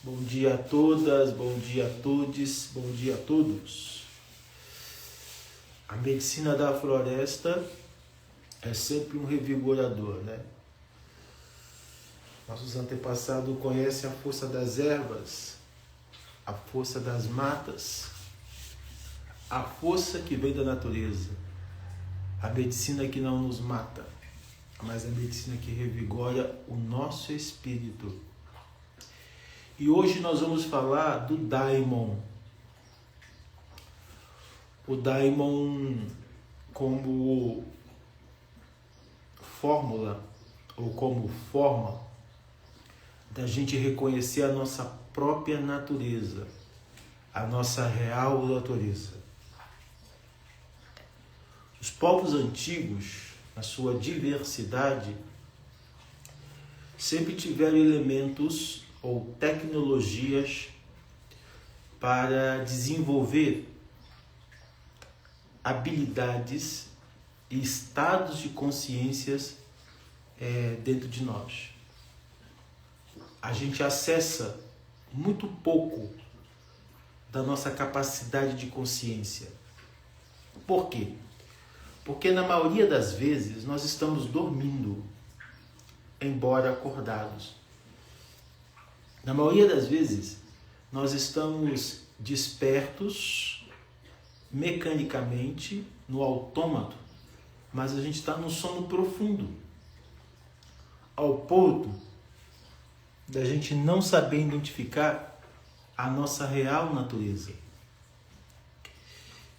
Bom dia a todas, bom dia a todos, bom dia a todos. A medicina da floresta é sempre um revigorador, né? Nossos antepassados conhecem a força das ervas, a força das matas, a força que vem da natureza. A medicina que não nos mata, mas a medicina que revigora o nosso espírito. E hoje nós vamos falar do Daimon. O Daimon como fórmula ou como forma da gente reconhecer a nossa própria natureza, a nossa real natureza. Os povos antigos, na sua diversidade, sempre tiveram elementos ou tecnologias para desenvolver habilidades e estados de consciências dentro de nós. A gente acessa muito pouco da nossa capacidade de consciência. Por quê? Porque na maioria das vezes nós estamos dormindo, embora acordados. Na maioria das vezes nós estamos despertos mecanicamente, no autômato, mas a gente está num sono profundo, ao ponto da gente não saber identificar a nossa real natureza.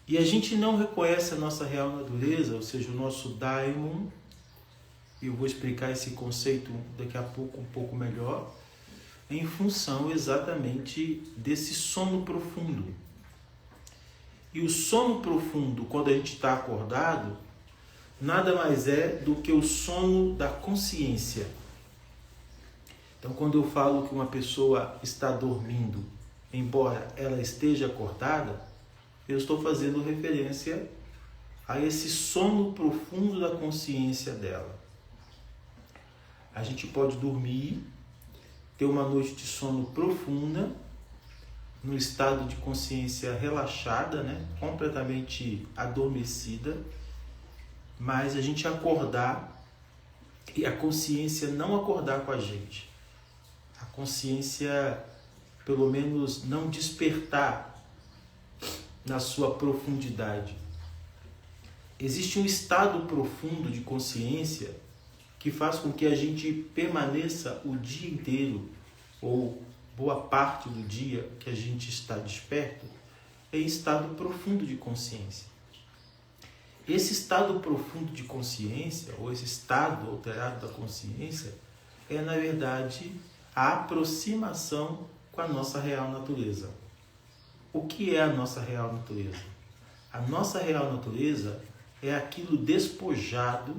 E a gente não reconhece a nossa real natureza, ou seja, o nosso Daimon, e eu vou explicar esse conceito daqui a pouco um pouco melhor, em função exatamente desse sono profundo. E o sono profundo, quando a gente está acordado, nada mais é do que o sono da consciência. Então, quando eu falo que uma pessoa está dormindo, embora ela esteja acordada, eu estou fazendo referência a esse sono profundo da consciência dela. A gente pode dormir, ter uma noite de sono profunda, no estado de consciência relaxada, né? Completamente adormecida, mas a gente acordar e a consciência não acordar com a gente. A consciência, pelo menos, não despertar na sua profundidade. Existe um estado profundo de consciência que faz com que a gente permaneça o dia inteiro, ou boa parte do dia que a gente está desperto, em estado profundo de consciência. Esse estado profundo de consciência, ou esse estado alterado da consciência, é, na verdade, a aproximação com a nossa real natureza. O que é a nossa real natureza? A nossa real natureza é aquilo despojado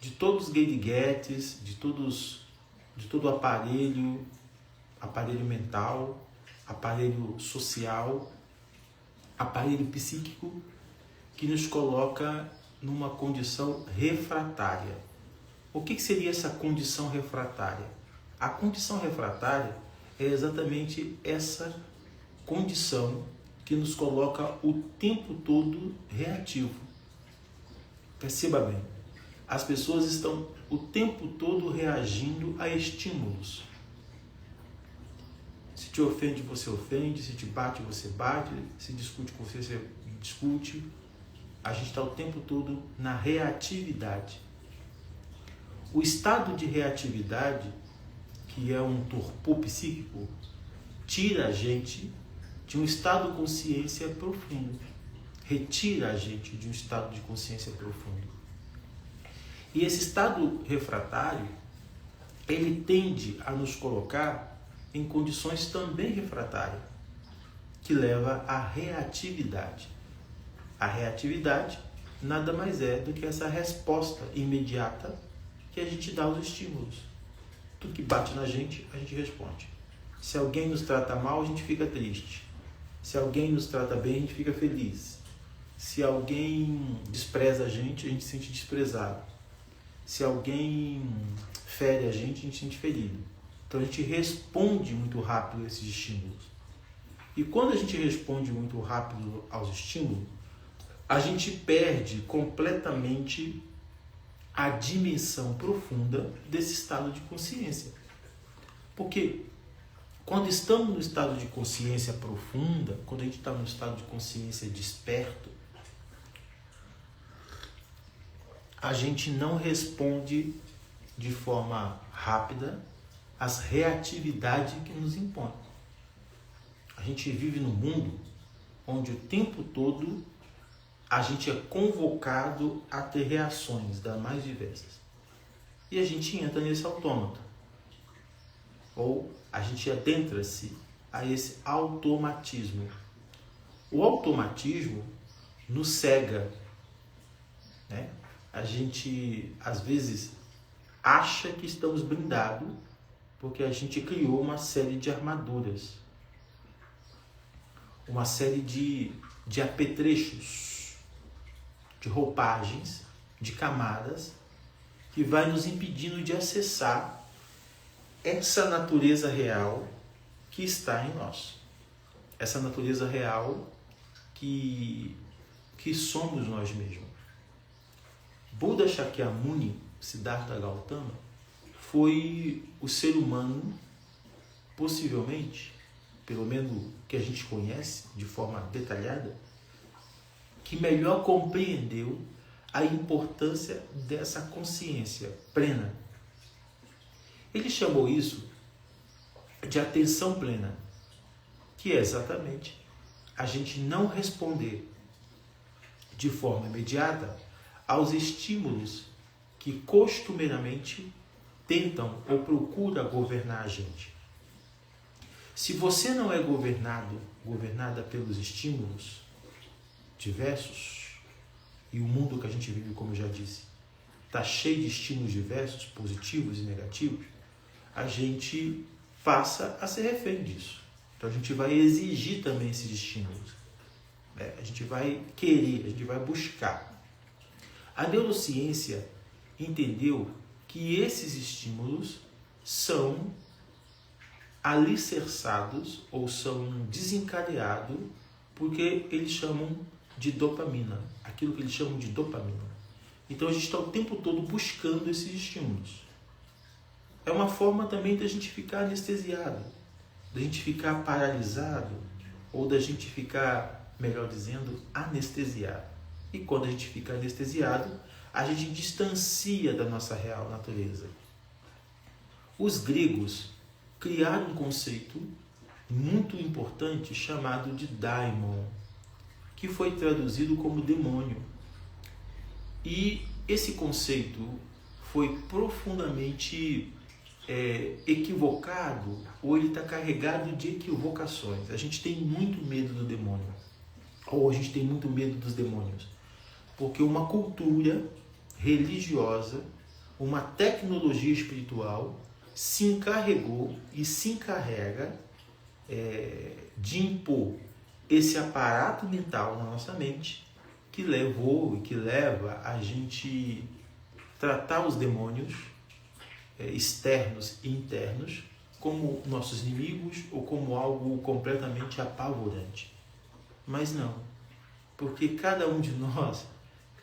de todos os guiriguetes, de todo o aparelho mental, aparelho social, aparelho psíquico, que nos coloca numa condição refratária. O que seria essa condição refratária? A condição refratária é exatamente essa condição que nos coloca o tempo todo reativo. Perceba bem, as pessoas estão o tempo todo reagindo a estímulos. Se te ofende, você ofende. Se te bate, você bate. Se discute com você, você discute. A gente está o tempo todo na reatividade. O estado de reatividade, que é um torpor psíquico, tira a gente de um estado de consciência profundo. Retira a gente de um estado de consciência profundo. E esse estado refratário, ele tende a nos colocar em condições também refratárias, que leva à reatividade. A reatividade nada mais é do que essa resposta imediata que a gente dá aos estímulos. Tudo que bate na gente, a gente responde. Se alguém nos trata mal, a gente fica triste. Se alguém nos trata bem, a gente fica feliz. Se alguém despreza a gente se sente desprezado. Se alguém fere a gente se sente ferido. Então a gente responde muito rápido a esses estímulos. E quando a gente responde muito rápido aos estímulos, a gente perde completamente a dimensão profunda desse estado de consciência. Porque quando estamos no estado de consciência profunda, quando a gente está no estado de consciência desperto, a gente não responde de forma rápida às reatividades que nos impõem. A gente vive num mundo onde o tempo todo a gente é convocado a ter reações das mais diversas. E a gente entra nesse autômato. Ou a gente adentra-se a esse automatismo. O automatismo nos cega, né? A gente, às vezes, acha que estamos blindados porque a gente criou uma série de armaduras, uma série de apetrechos, de roupagens, de camadas, que vai nos impedindo de acessar essa natureza real que está em nós. Essa natureza real que somos nós mesmos. Buda Shakyamuni, Siddhartha Gautama, foi o ser humano, possivelmente, pelo menos que a gente conhece de forma detalhada, que melhor compreendeu a importância dessa consciência plena. Ele chamou isso de atenção plena, que é exatamente a gente não responder de forma imediata aos estímulos que costumeiramente tentam ou procuram governar a gente. Se você não é governada pelos estímulos diversos, e o mundo que a gente vive, como eu já disse, está cheio de estímulos diversos, positivos e negativos, a gente passa a ser refém disso. Então a gente vai exigir também esses estímulos. A gente vai querer, a gente vai buscar. A neurociência entendeu que esses estímulos são alicerçados ou são desencadeados porque eles chamam de dopamina, aquilo que eles chamam de dopamina. Então a gente está o tempo todo buscando esses estímulos. É uma forma também da gente ficar anestesiado, da gente ficar paralisado ou da gente ficar, melhor dizendo, anestesiado. E quando a gente fica anestesiado, a gente distancia da nossa real natureza. Os gregos criaram um conceito muito importante chamado de daimon, que foi traduzido como demônio. E esse conceito foi profundamente equivocado, ou ele está carregado de equivocações. A gente tem muito medo do demônio, ou a gente tem muito medo dos demônios, porque uma cultura religiosa, uma tecnologia espiritual se encarregou e se encarrega de impor esse aparato mental na nossa mente que levou e que leva a gente tratar os demônios externos e internos como nossos inimigos ou como algo completamente apavorante. Mas não, porque cada um de nós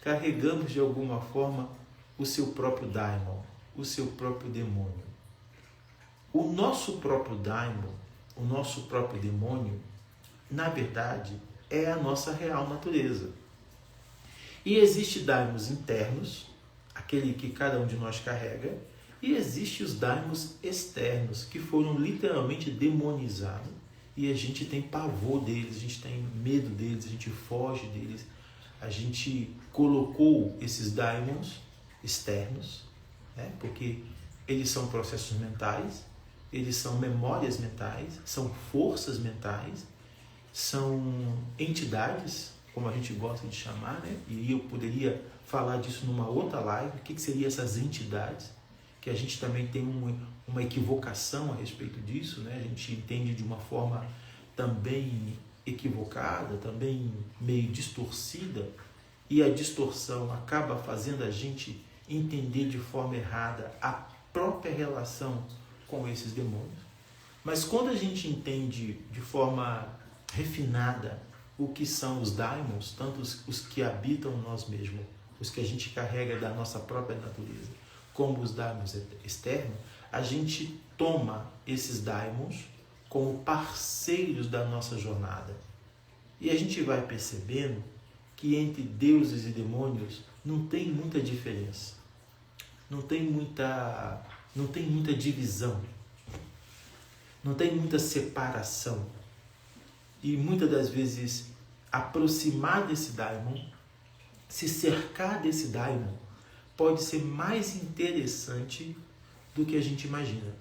carregamos de alguma forma o seu próprio daimon, o seu próprio demônio. O nosso próprio daimon, o nosso próprio demônio, na verdade, é a nossa real natureza. E existe daimons internos, aquele que cada um de nós carrega, e existe os daimons externos, que foram literalmente demonizados, e a gente tem pavor deles, a gente tem medo deles, a gente foge deles. A gente colocou esses daimons externos, né? Porque eles são processos mentais, eles são memórias mentais, são forças mentais, são entidades, como a gente gosta de chamar, né? E eu poderia falar disso numa outra live, o que seriam essas entidades, que a gente também tem uma equivocação a respeito disso, né? A gente entende de uma forma também equivocada, também meio distorcida, e a distorção acaba fazendo a gente entender de forma errada a própria relação com esses demônios. Mas quando a gente entende de forma refinada o que são os daimons, tanto os que habitam em nós mesmos, os que a gente carrega da nossa própria natureza, como os daimons externos, a gente toma esses daimons como parceiros da nossa jornada. E a gente vai percebendo que entre deuses e demônios não tem muita diferença. Não tem muita divisão. Não tem muita separação. E muitas das vezes aproximar desse daimon, se cercar desse daimon, pode ser mais interessante do que a gente imagina.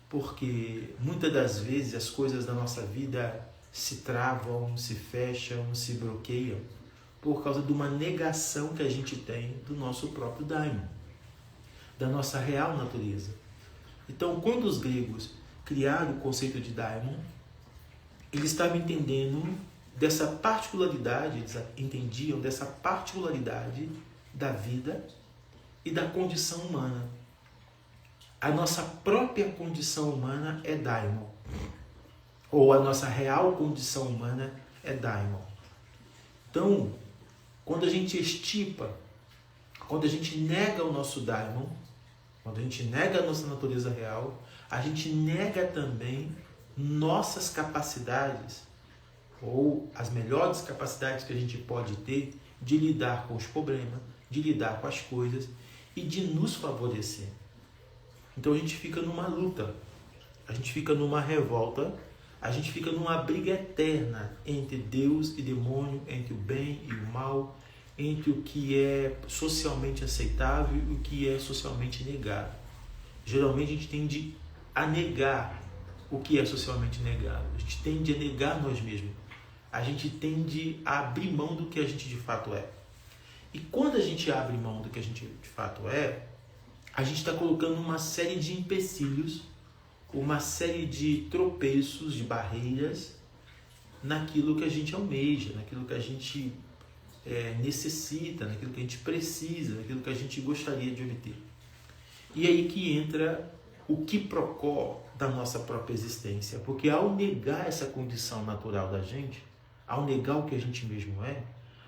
Porque muitas das vezes as coisas da nossa vida se travam, se fecham, se bloqueiam por causa de uma negação que a gente tem do nosso próprio daimon, da nossa real natureza. Então, quando os gregos criaram o conceito de daimon, eles estavam entendendo dessa particularidade, eles entendiam dessa particularidade da vida e da condição humana. A nossa própria condição humana é daimon, ou a nossa real condição humana é daimon. Então, quando a gente estipa, quando a gente nega o nosso daimon, quando a gente nega a nossa natureza real, a gente nega também nossas capacidades, ou as melhores capacidades que a gente pode ter de lidar com os problemas, de lidar com as coisas e de nos favorecer. Então a gente fica numa luta, a gente fica numa revolta, a gente fica numa briga eterna entre Deus e demônio, entre o bem e o mal, entre o que é socialmente aceitável e o que é socialmente negado. Geralmente a gente tende a negar o que é socialmente negado, a gente tende a negar nós mesmos, a gente tende a abrir mão do que a gente de fato é. E quando a gente abre mão do que a gente de fato é, a gente está colocando uma série de empecilhos, uma série de tropeços, de barreiras naquilo que a gente almeja, naquilo que a gente necessita, naquilo que a gente precisa, naquilo que a gente gostaria de obter. E aí que entra o quiprocó da nossa própria existência, porque ao negar essa condição natural da gente, ao negar o que a gente mesmo é,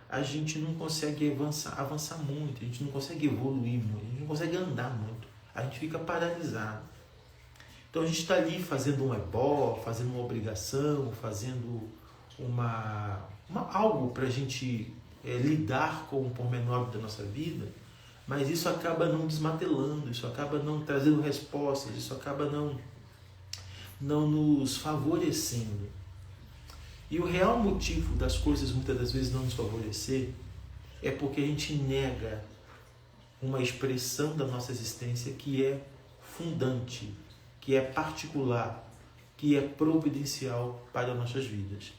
a gente não consegue avançar muito, a gente não consegue evoluir muito, a gente não consegue andar muito, a gente fica paralisado. Então a gente está ali fazendo um ebó, fazendo uma obrigação, fazendo algo para a gente lidar com o pormenor da nossa vida, mas isso acaba não desmatelando, isso acaba não trazendo respostas, isso acaba não nos favorecendo. E o real motivo das coisas muitas das vezes não nos favorecer é porque a gente nega uma expressão da nossa existência que é fundante, que é particular, que é providencial para as nossas vidas.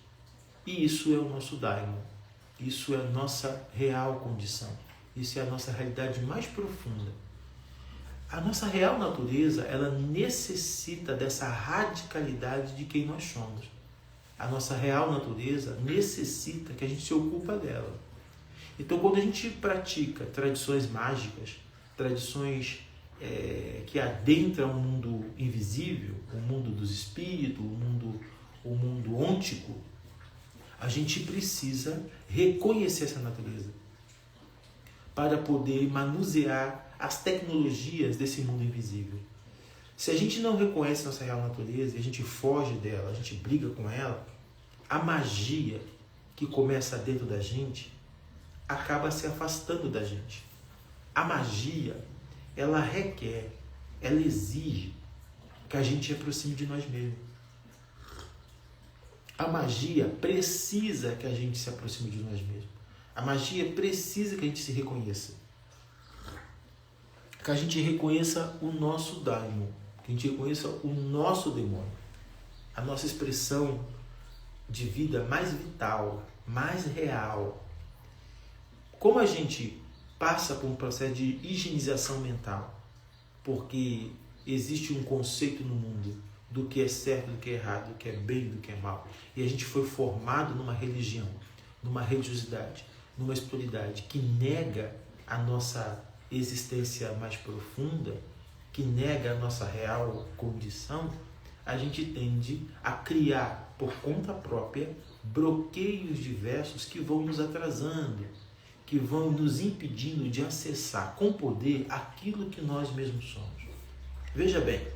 E isso é o nosso daimon, isso é a nossa real condição, isso é a nossa realidade mais profunda. A nossa real natureza, ela necessita dessa radicalidade de quem nós somos. A nossa real natureza necessita que a gente se ocupe dela. Então, quando a gente pratica tradições mágicas, tradições que adentram o mundo invisível, o mundo dos espíritos, o mundo ôntico, a gente precisa reconhecer essa natureza para poder manusear as tecnologias desse mundo invisível. Se a gente não reconhece nossa real natureza e a gente foge dela, a gente briga com ela, a magia que começa dentro da gente acaba se afastando da gente. A magia, ela requer, ela exige que a gente se aproxime de nós mesmos. A magia precisa que a gente se aproxime de nós mesmos. A magia precisa que a gente se reconheça. Que a gente reconheça o nosso daimon, que a gente reconheça o nosso demônio, a nossa expressão de vida mais vital, mais real. Como a gente passa por um processo de higienização mental, porque existe um conceito no mundo do que é certo, do que é errado, do que é bem, do que é mal, e a gente foi formado numa religião, numa religiosidade, numa espiritualidade que nega a nossa existência mais profunda, que nega a nossa real condição, a gente tende a criar por conta própria bloqueios diversos que vão nos atrasando, que vão nos impedindo de acessar com poder aquilo que nós mesmos somos. Veja bem,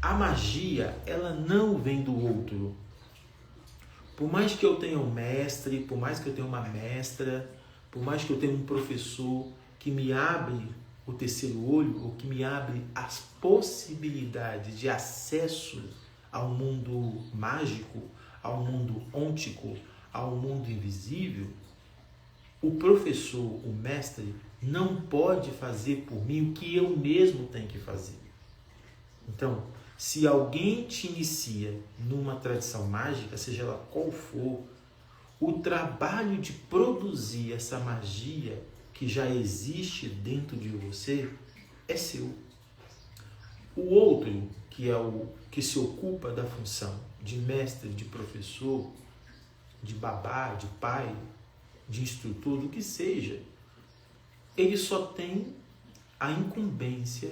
a magia, ela não vem do outro. Por mais que eu tenha um mestre, por mais que eu tenha uma mestra, por mais que eu tenha um professor que me abre o terceiro olho, ou que me abre as possibilidades de acesso ao mundo mágico, ao mundo ôntico, ao mundo invisível, o professor, o mestre, não pode fazer por mim o que eu mesmo tenho que fazer. Então, se alguém te inicia numa tradição mágica, seja ela qual for, o trabalho de produzir essa magia que já existe dentro de você é seu. O outro, que é o que se ocupa da função de mestre, de professor, de babá, de pai, de instrutor, do que seja, ele só tem a incumbência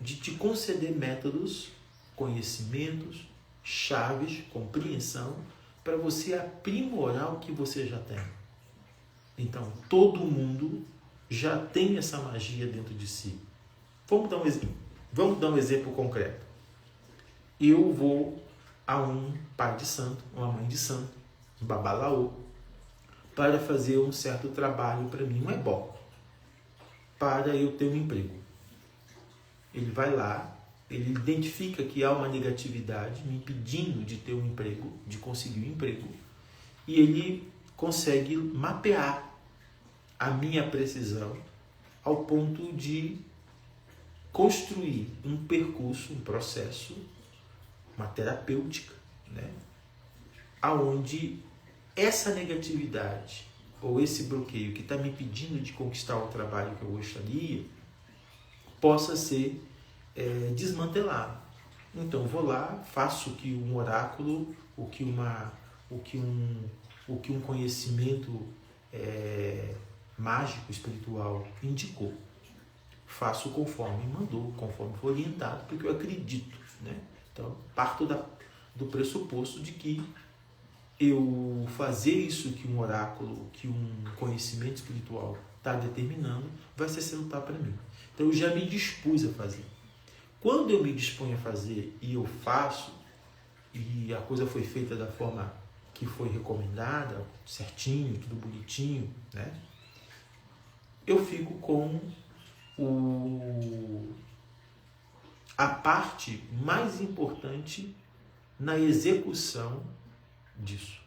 de te conceder métodos, conhecimentos, chaves, compreensão, para você aprimorar o que você já tem. Então, todo mundo já tem essa magia dentro de si. Vamos dar um exemplo concreto. Eu vou a um pai de santo, uma mãe de santo, um babalaô, para fazer um certo trabalho para mim, um ebó, para eu ter um emprego. Ele vai lá, ele identifica que há uma negatividade me impedindo de ter um emprego, de conseguir um emprego, e ele consegue mapear a minha precisão ao ponto de construir um percurso, um processo, uma terapêutica, né? Aonde essa negatividade ou esse bloqueio que está me impedindo de conquistar o trabalho que eu gostaria possa ser desmantelado. Então vou lá, faço o que um oráculo, o que um conhecimento mágico, espiritual indicou. Faço conforme mandou, conforme foi orientado, porque eu acredito, né? Então parto do pressuposto de que eu fazer isso que um oráculo, que um conhecimento espiritual está determinando, vai ser salutar para mim. Então eu já me dispus a fazer. Quando eu me disponho a fazer e eu faço, e a coisa foi feita da forma que foi recomendada, certinho, tudo bonitinho, né? Eu fico com a parte mais importante na execução disso.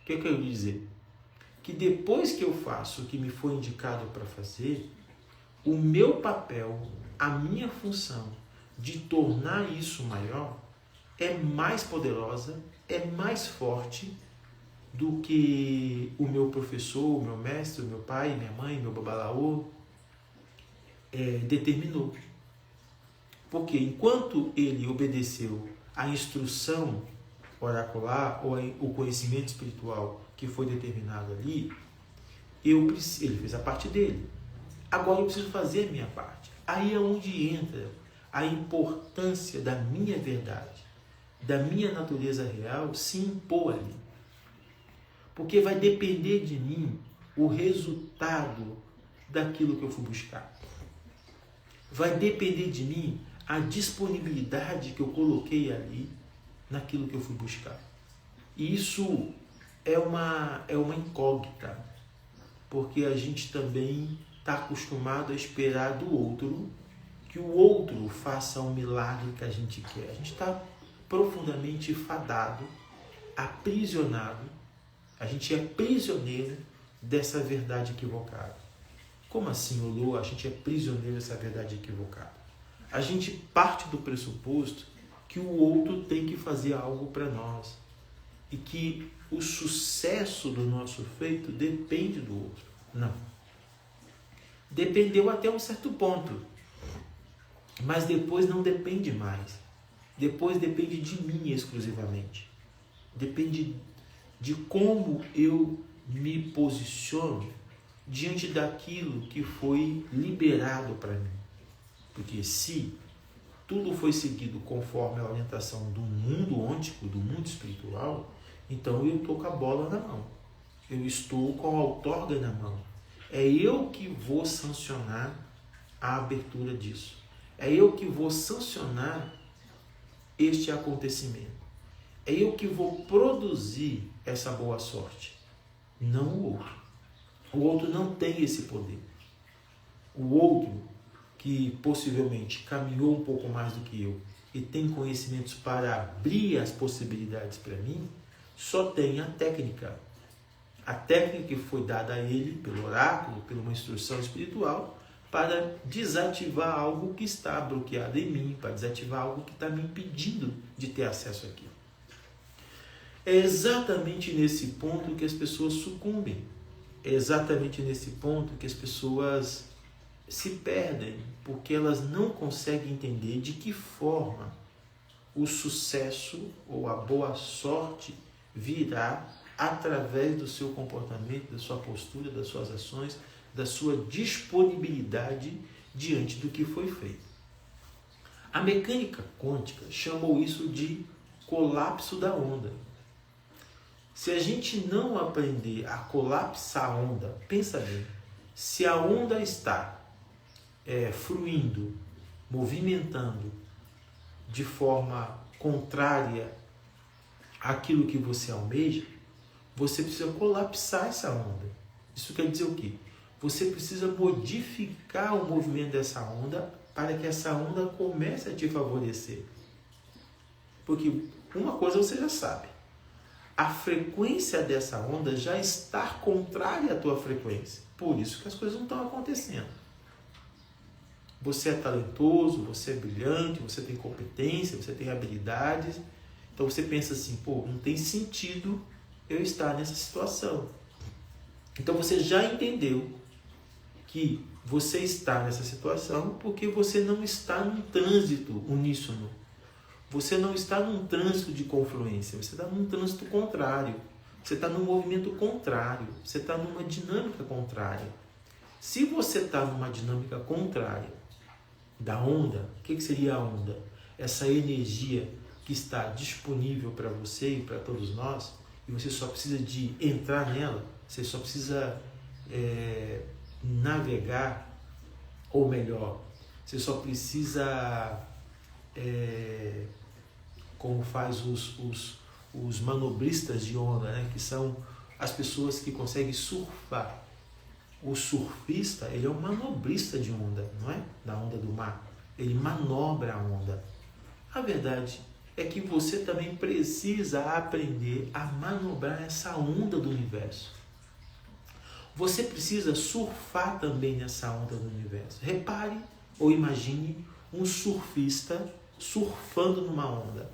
O que eu quero dizer? Que depois que eu faço o que me foi indicado para fazer, o meu papel, a minha função de tornar isso maior é mais poderosa, é mais forte do que o meu professor, o meu mestre, o meu pai, minha mãe, meu babalaô determinou. Porque enquanto ele obedeceu à instrução oracular ou o conhecimento espiritual que foi determinado ali, ele fez a parte dele. Agora eu preciso fazer a minha parte. Aí é onde entra a importância da minha verdade, da minha natureza real se impor ali. Porque vai depender de mim o resultado daquilo que eu fui buscar. Vai depender de mim a disponibilidade que eu coloquei ali naquilo que eu fui buscar. E isso é uma incógnita, porque a gente também está acostumado a esperar do outro que o outro faça um milagre que a gente quer. A gente está profundamente fadado, aprisionado, a gente é prisioneiro dessa verdade equivocada. Como assim, Olô? A gente é prisioneiro dessa verdade equivocada. A gente parte do pressuposto que o outro tem que fazer algo para nós e que o sucesso do nosso feito depende do outro. Não. Dependeu até um certo ponto, mas depois não depende mais. Depois depende de mim exclusivamente. Depende de como eu me posiciono diante daquilo que foi liberado para mim. Porque se tudo foi seguido conforme a orientação do mundo ôntico, do mundo espiritual, então eu estou com a bola na mão. Eu estou com a outorga na mão. É eu que vou sancionar a abertura disso. É eu que vou sancionar este acontecimento. É eu que vou produzir essa boa sorte, não o outro. O outro não tem esse poder. O outro, que possivelmente caminhou um pouco mais do que eu e tem conhecimentos para abrir as possibilidades para mim, só tem a técnica. A técnica que foi dada a ele pelo oráculo, por uma instrução espiritual, para desativar algo que está bloqueado em mim, para desativar algo que está me impedindo de ter acesso àquilo. É exatamente nesse ponto que as pessoas sucumbem. É exatamente nesse ponto que as pessoas se perdem, porque elas não conseguem entender de que forma o sucesso ou a boa sorte virá através do seu comportamento, da sua postura, das suas ações, da sua disponibilidade diante do que foi feito. A mecânica quântica chamou isso de colapso da onda. Se a gente não aprender a colapsar a onda, pensa bem, se a onda está fluindo, movimentando de forma contrária àquilo que você almeja, você precisa colapsar essa onda. Isso quer dizer o quê? Você precisa modificar o movimento dessa onda para que essa onda comece a te favorecer. Porque uma coisa você já sabe, a frequência dessa onda já está contrária à tua frequência. Por isso que as coisas não estão acontecendo. Você é talentoso, você é brilhante, você tem competência, você tem habilidades. Então você pensa assim, não tem sentido eu estar nessa situação. Então você já entendeu que você está nessa situação porque você não está num trânsito uníssono. Você não está num trânsito de confluência, você está num trânsito contrário. Você está num movimento contrário, você está numa dinâmica contrária. Se você está numa dinâmica contrária da onda, o que seria a onda? Essa energia que está disponível para você e para todos nós, e você só precisa de entrar nela, você só precisa navegar, ou melhor, você só precisa, como faz os manobristas de onda, né? Que são as pessoas que conseguem surfar. O surfista, ele é um manobrista de onda, não é? Da onda do mar. Ele manobra a onda. A verdade é que você também precisa aprender a manobrar essa onda do universo. Você precisa surfar também nessa onda do universo. Repare ou imagine um surfista surfando numa onda.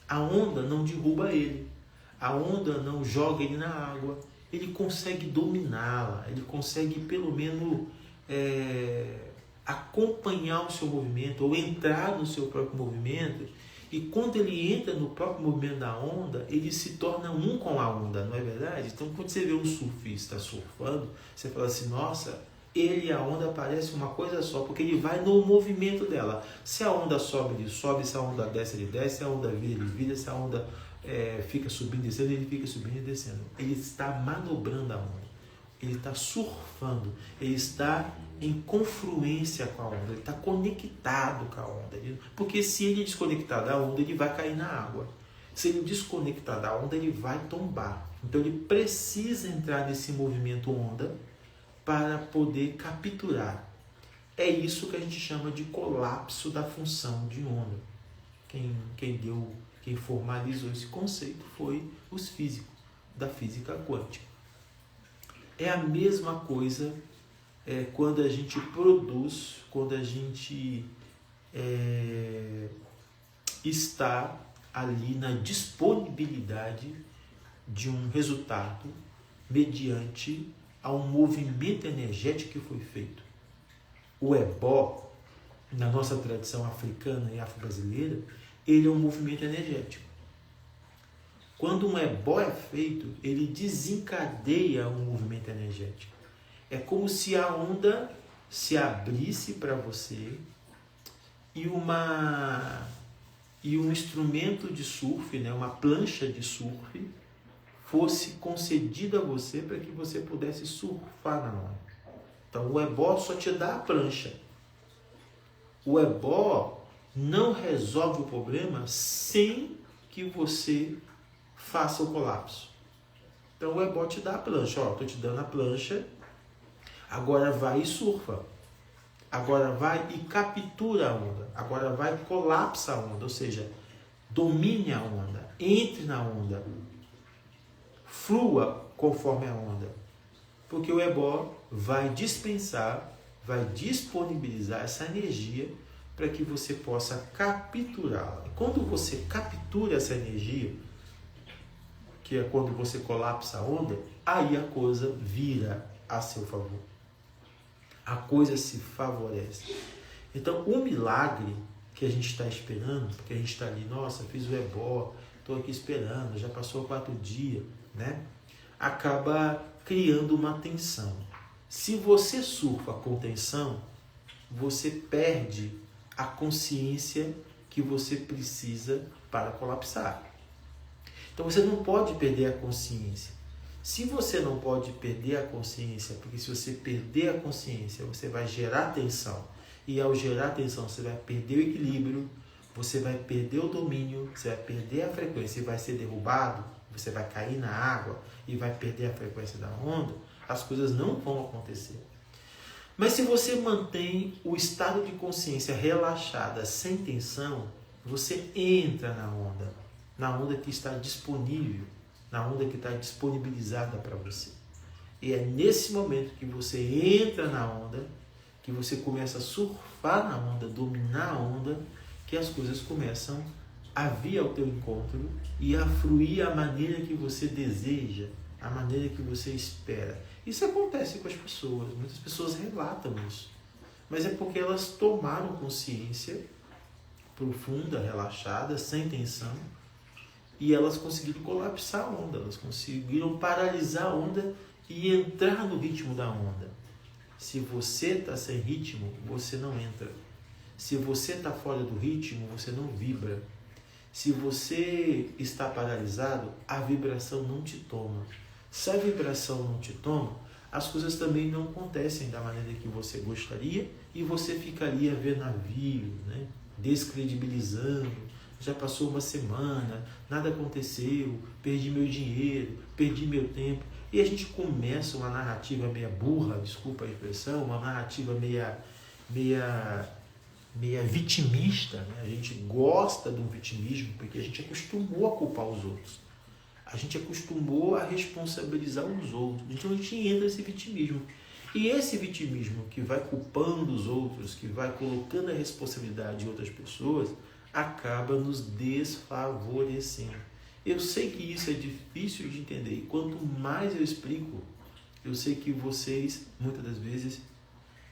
A onda não derruba ele. A onda não joga ele na água. Ele consegue dominá-la. Ele consegue, pelo menos, acompanhar o seu movimento ou entrar no seu próprio movimento. E quando ele entra no próprio movimento da onda, ele se torna um com a onda, não é verdade? Então, quando você vê um surfista surfando, você fala assim, nossa, ele e a onda parecem uma coisa só, porque ele vai no movimento dela. Se a onda sobe, ele sobe, se a onda desce, ele desce, se a onda vira, ele vira, se a onda fica subindo e descendo, ele fica subindo e descendo. Ele está manobrando a onda, ele está surfando, ele está em confluência com a onda, ele está conectado com a onda. Porque se ele desconectar da onda, ele vai cair na água. Se ele desconectar da onda, ele vai tombar. Então ele precisa entrar nesse movimento onda para poder capturar. É isso que a gente chama de colapso da função de onda. Quem formalizou esse conceito foi os físicos da física quântica. É a mesma coisa quando a gente produz, quando a gente está ali na disponibilidade de um resultado mediante a um movimento energético que foi feito. O ebó, na nossa tradição africana e afro-brasileira, ele é um movimento energético. Quando um ebó é feito, ele desencadeia um movimento energético. É como se a onda se abrisse para você e um instrumento de surf, né, uma plancha de surf, fosse concedido a você para que você pudesse surfar na onda. Então o ebó só te dá a prancha. O ebó não resolve o problema sem que você faça o colapso. Então o ebó te dá a plancha. Ó, estou te dando a plancha, agora vai e surfa. Agora vai e captura a onda. Agora vai e colapsa a onda. Ou seja, domine a onda. Entre na onda. Flua conforme a onda. Porque o ebó vai dispensar, vai disponibilizar essa energia para que você possa capturá-la. Quando você captura essa energia, que é quando você colapsa a onda, aí a coisa vira a seu favor. A coisa se favorece. Então, o milagre que a gente está esperando, porque a gente está ali, nossa, fiz o ebó, estou aqui esperando, já passou 4 dias, né? Acaba criando uma tensão. Se você surfa com tensão, você perde a consciência que você precisa para colapsar. Então você não pode perder a consciência. Se você não pode perder a consciência, porque se você perder a consciência, você vai gerar tensão. E ao gerar tensão, você vai perder o equilíbrio, você vai perder o domínio, você vai perder a frequência e vai ser derrubado, você vai cair na água e vai perder a frequência da onda, as coisas não vão acontecer. Mas se você mantém o estado de consciência relaxada, sem tensão, você entra na onda que está disponível, na onda que está disponibilizada para você. E é nesse momento que você entra na onda, que você começa a surfar na onda, dominar a onda, que as coisas começam a vir ao teu encontro e a fluir a maneira que você deseja, a maneira que você espera. Isso acontece com as pessoas, muitas pessoas relatam isso, mas é porque elas tomaram consciência profunda, relaxada, sem tensão, e elas conseguiram colapsar a onda, elas conseguiram paralisar a onda e entrar no ritmo da onda. Se você está sem ritmo, você não entra. Se você está fora do ritmo, você não vibra. Se você está paralisado, a vibração não te toma. Se a vibração não te toma, as coisas também não acontecem da maneira que você gostaria e você ficaria a ver navios, né? Descredibilizando. Já passou uma semana, nada aconteceu, perdi meu dinheiro, perdi meu tempo. E a gente começa uma narrativa meia burra, desculpa a expressão, uma narrativa meia vitimista, né? A gente gosta do vitimismo porque a gente acostumou a culpar os outros. A gente acostumou a responsabilizar os outros. Então a gente entra nesse vitimismo. E esse vitimismo que vai culpando os outros, que vai colocando a responsabilidade em outras pessoas, acaba nos desfavorecendo. Eu sei que isso é difícil de entender. E quanto mais eu explico, eu sei que vocês, muitas das vezes,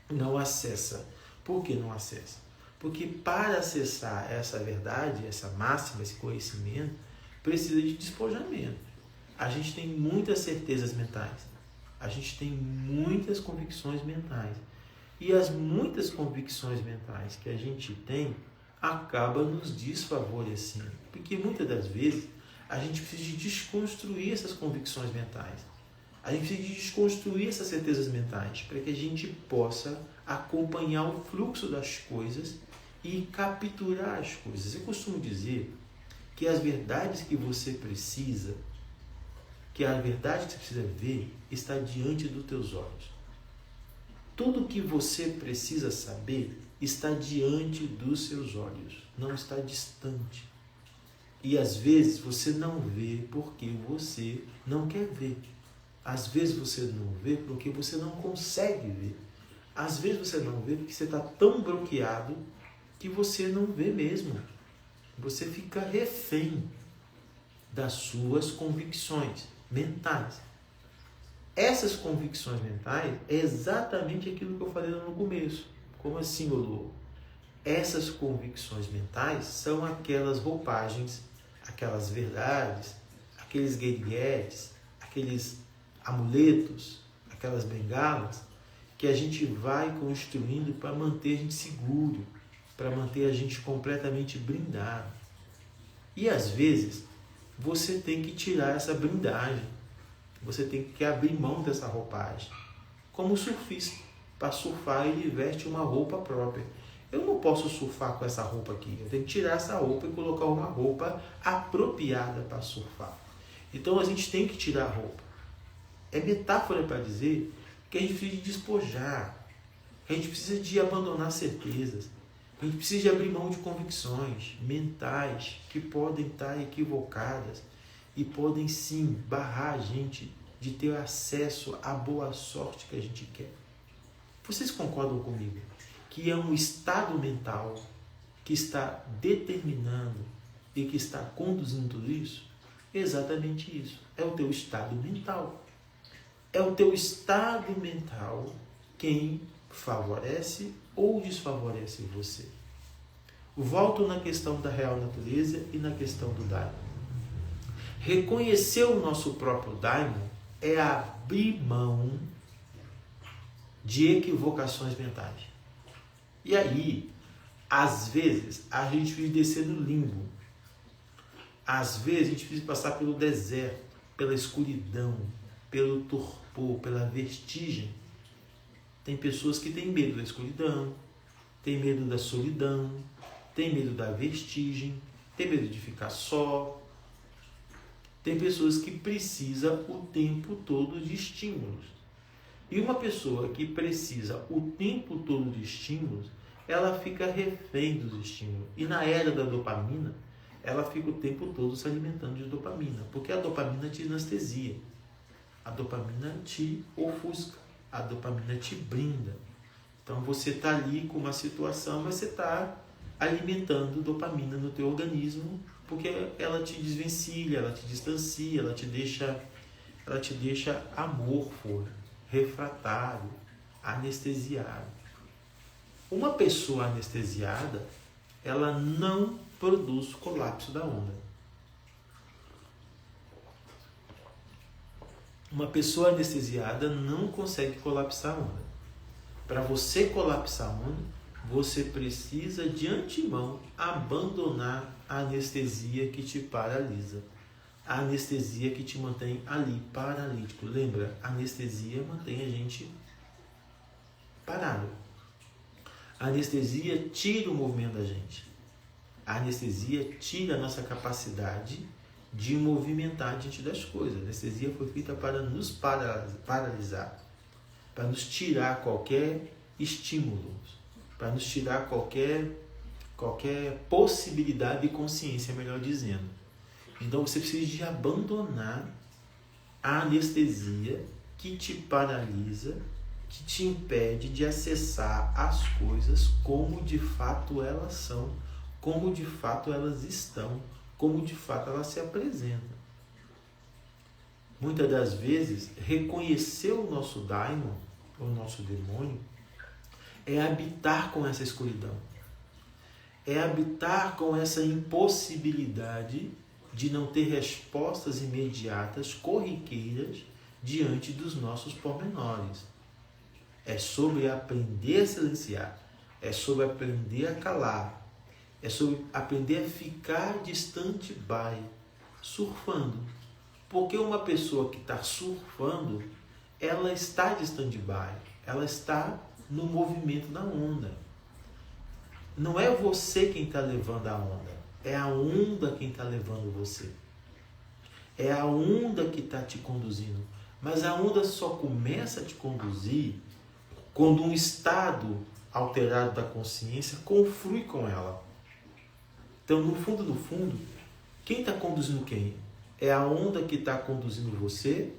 não acessam. Por que não acessam? Porque para acessar essa verdade, essa máxima, esse conhecimento, precisa de despojamento. A gente tem muitas certezas mentais. A gente tem muitas convicções mentais. E as muitas convicções mentais que a gente tem acaba nos desfavorecendo. Porque muitas das vezes a gente precisa de desconstruir essas convicções mentais. A gente precisa de desconstruir essas certezas mentais para que a gente possa acompanhar o fluxo das coisas e capturar as coisas. Eu costumo dizer que as verdades que você precisa, que a verdade que você precisa ver, está diante dos teus olhos. Tudo que você precisa saber está diante dos seus olhos, não está distante. E às vezes você não vê porque você não quer ver. Às vezes você não vê porque você não consegue ver. Às vezes você não vê porque você está tão bloqueado que você não vê mesmo. Você fica refém das suas convicções mentais. Essas convicções mentais é exatamente aquilo que eu falei lá no começo. Como assim, Olô? Essas convicções mentais são aquelas roupagens, aquelas verdades, aqueles gueriguetes, aqueles amuletos, aquelas bengalas que a gente vai construindo para manter a gente seguro, para manter a gente completamente blindado. E às vezes você tem que tirar essa blindagem, você tem que abrir mão dessa roupagem. Como o surfista, para surfar ele veste uma roupa própria. Eu não posso surfar com essa roupa aqui, eu tenho que tirar essa roupa e colocar uma roupa apropriada para surfar. Então a gente tem que tirar a roupa. É metáfora para dizer que a gente precisa de despojar, que a gente precisa de abandonar certezas, que a gente precisa de abrir mão de convicções mentais que podem estar equivocadas e podem sim barrar a gente de ter acesso à boa sorte que a gente quer. Vocês concordam comigo que é um estado mental que está determinando e que está conduzindo tudo isso? Exatamente isso. É o teu estado mental. É o teu estado mental quem favorece ou desfavorece você. Volto na questão da real natureza e na questão do daimon. Reconhecer o nosso próprio daimon é abrir mão de equivocações mentais. E aí, às vezes, a gente precisa descer no limbo. Às vezes, a gente precisa passar pelo deserto, pela escuridão, pelo torpor, pela vertigem. Tem pessoas que têm medo da escuridão, têm medo da solidão, têm medo da vertigem, têm medo de ficar só. Tem pessoas que precisam o tempo todo de estímulos. E uma pessoa que precisa o tempo todo de estímulos, ela fica refém dos estímulos. E na era da dopamina, ela fica o tempo todo se alimentando de dopamina. Porque a dopamina te anestesia. A dopamina te ofusca. A dopamina te brinda. Então você está ali com uma situação, mas você está alimentando dopamina no teu organismo, porque ela te desvencilha, ela te distancia, ela te deixa amorfo, refratário, anestesiado. Uma pessoa anestesiada, ela não produz colapso da onda. Uma pessoa anestesiada não consegue colapsar a onda. Para você colapsar a onda, você precisa de antemão abandonar a anestesia que te paralisa. A anestesia que te mantém ali, paralítico. Lembra? A anestesia mantém a gente parado. A anestesia tira o movimento da gente. A anestesia tira a nossa capacidade de movimentar diante das coisas. A anestesia foi feita para nos paralisar, para nos tirar qualquer estímulo, para nos tirar qualquer possibilidade de consciência, melhor dizendo. Então você precisa de abandonar a anestesia que te paralisa, que te impede de acessar as coisas como de fato elas são, como de fato elas estão, como de fato elas se apresentam. Muitas das vezes, reconhecer o nosso daimon, o nosso demônio, é habitar com essa escuridão. É habitar com essa impossibilidade de não ter respostas imediatas, corriqueiras, diante dos nossos pormenores. É sobre aprender a silenciar, é sobre aprender a calar, é sobre aprender a ficar de stand-by, surfando. Porque uma pessoa que está surfando, ela está de stand-by, ela está no movimento da onda. Não é você quem está levando a onda, é a onda quem está levando você. É a onda que está te conduzindo. Mas a onda só começa a te conduzir quando um estado alterado da consciência conflui com ela. Então, no fundo, quem está conduzindo quem? É a onda que está conduzindo você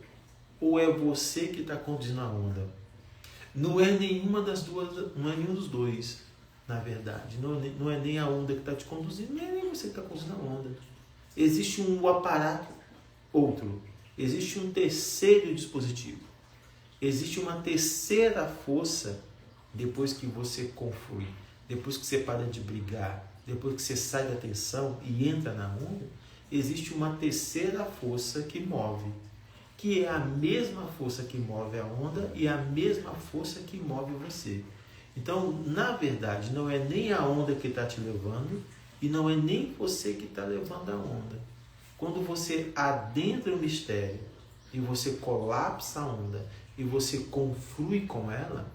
ou é você que está conduzindo a onda? Não é nenhuma das duas, não é nenhum dos dois, na verdade. Não é nem a onda que está te conduzindo, nem você que está conduzindo a onda. Existe um aparato, outro. Existe um terceiro dispositivo. Existe uma terceira força depois que você conflui, depois que você para de brigar, depois que você sai da tensão e entra na onda, existe uma terceira força que move, que é a mesma força que move a onda e a mesma força que move você. Então, na verdade, não é nem a onda que está te levando e não é nem você que está levando a onda. Quando você adentra o mistério e você colapsa a onda e você conflui com ela,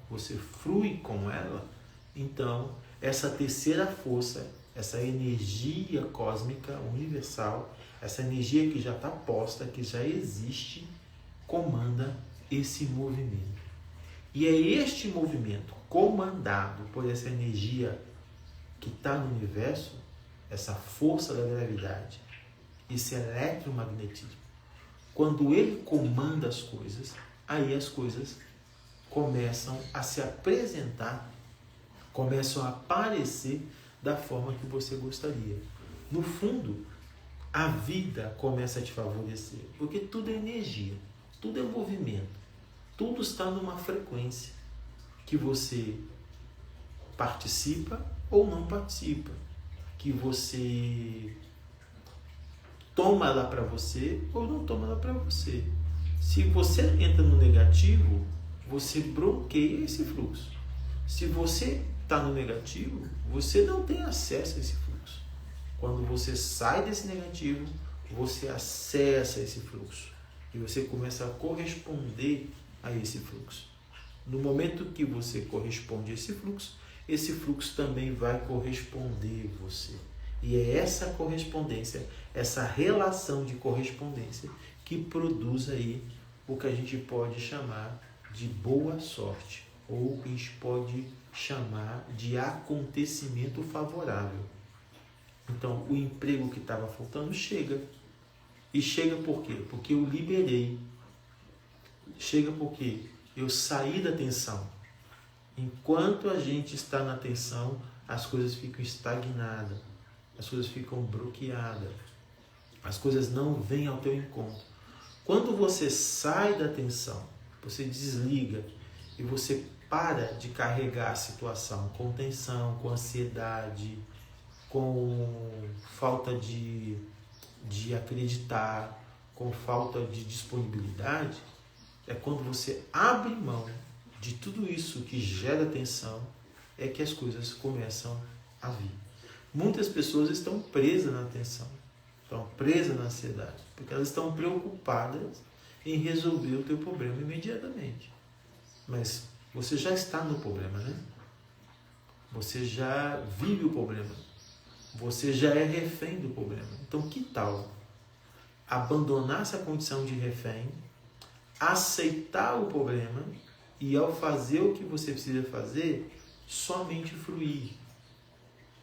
então essa terceira força, essa energia cósmica universal, essa energia que já está posta, que já existe, comanda esse movimento. E é este movimento comandado por essa energia que está no universo, essa força da gravidade, esse eletromagnetismo. Quando ele comanda as coisas, aí as coisas começam a se apresentar, começam a aparecer da forma que você gostaria. No fundo, a vida começa a te favorecer, porque tudo é energia, tudo é movimento, tudo está numa frequência que você participa ou não participa, que você toma ela para você ou não toma ela para você. Se você entra no negativo, você bloqueia esse fluxo. Se você está no negativo, você não tem acesso a esse fluxo. Quando você sai desse negativo, você acessa esse fluxo e você começa a corresponder a esse fluxo. No momento que você corresponde a esse fluxo também vai corresponder a você. E é essa correspondência, essa relação de correspondência que produz aí o que a gente pode chamar de boa sorte, ou que a gente pode chamar de acontecimento favorável. Então, o emprego que estava faltando chega. E chega por quê? Porque eu liberei. Chega porque eu saí da tensão. Enquanto a gente está na tensão, as coisas ficam estagnadas, as coisas ficam bloqueadas, as coisas não vêm ao teu encontro. Quando você sai da tensão, você desliga e você para de carregar a situação com tensão, com ansiedade, com falta de acreditar, com falta de disponibilidade, é quando você abre mão de tudo isso que gera tensão, é que as coisas começam a vir. Muitas pessoas estão presas na tensão, estão presas na ansiedade, porque elas estão preocupadas em resolver o teu problema imediatamente. Mas você já está no problema, né? Você já vive o problema. Você já é refém do problema. Então, que tal abandonar essa condição de refém, aceitar o problema e, ao fazer o que você precisa fazer, somente fluir?